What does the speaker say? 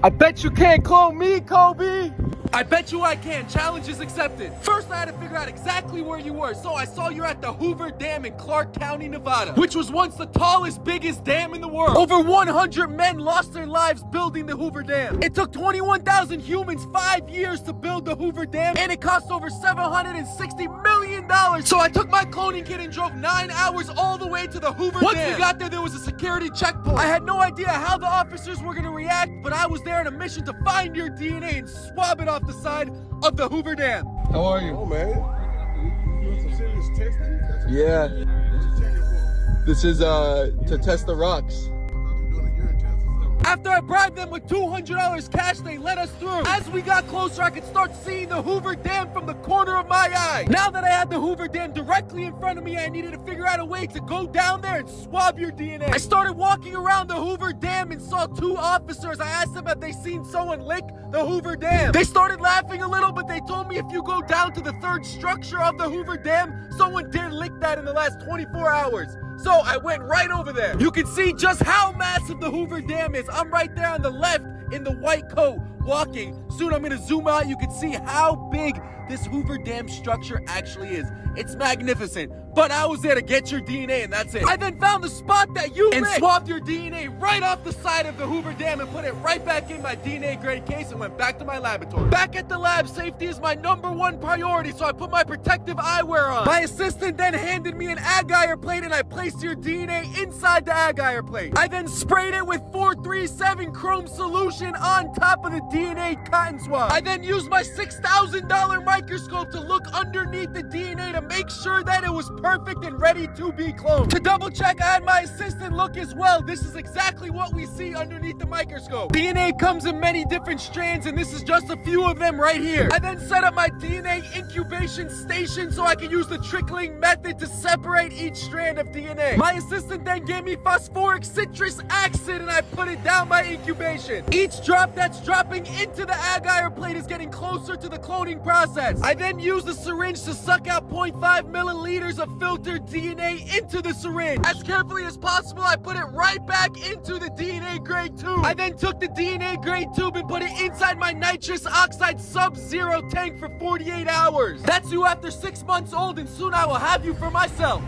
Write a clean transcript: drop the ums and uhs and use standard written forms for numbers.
I bet you can't clone me, Kobe. I bet you I can. Challenge is accepted. First, I had to figure out exactly where you were. So I saw you're at the Hoover Dam in Clark County, Nevada, which was once the tallest, biggest dam in the world. Over 100 men lost their lives building the Hoover Dam. It took 21,000 humans 5 years to build the Hoover Dam, and it cost over $760 million. So I took my cloning kit and drove 9 hours all the way to the Hoover Dam. Once we got there, there was a security checkpoint. I had no idea how the officers were gonna react, but I was there on a mission to find your DNA and swab it off the side of the Hoover Dam. How are you? Oh man, you doing some serious testing? Yeah. What you checking for? This is to test the rocks. I thought you were doing a urine test or something. After I bribed them with $200 cash, they let us through. As we got closer, I could start seeing the Hoover Dam from the corner of my eye. Now that I had the Hoover Dam directly in front of me, I needed to figure out a way to go down there and swab your DNA. I started walking around the Hoover Dam and saw 2 officers. I asked them if they seen someone lick the Hoover Dam. They started laughing a little, but they told me if you go down to the 3rd structure of the Hoover Dam, someone did lick that in the last 24 hours. So I went right over there. You can see just how massive the Hoover Dam is. I'm right there on the left in the white coat walking. Soon I'm gonna zoom out. You can see how big this Hoover Dam structure actually is. It's magnificent. But I was there to get your DNA and that's it. I then found the spot that you and swabbed your DNA right off the side of the Hoover Dam and put it right back in my DNA grade case and went back to my laboratory. Back at the lab, safety is my #1 priority, so I put my protective eyewear on. My assistant then handed me an agar plate and I placed your DNA inside the agar plate. I then sprayed it with 437 chrome solution on top of the DNA cotton swab. I then used my $6,000 microscope to look underneath the DNA to make sure that it was perfect and ready to be cloned. To double check, I had my assistant look as well. This is exactly what we see underneath the microscope. DNA comes in many different strands and this is just a few of them right here. I then set up my DNA incubation station so I can use the trickling method to separate each strand of DNA. My assistant then gave me phosphoric citrus acid and I put it down my incubation. Each drop that's dropping into the agar plate is getting closer to the cloning process. I then use the syringe to suck out 0.5 milliliters of filtered DNA into the syringe. As carefully as possible, I put it right back into the DNA grade tube. I then took the DNA grade tube and put it inside my nitrous oxide sub-zero tank for 48 hours. That's you after 6 months old and soon I will have you for myself.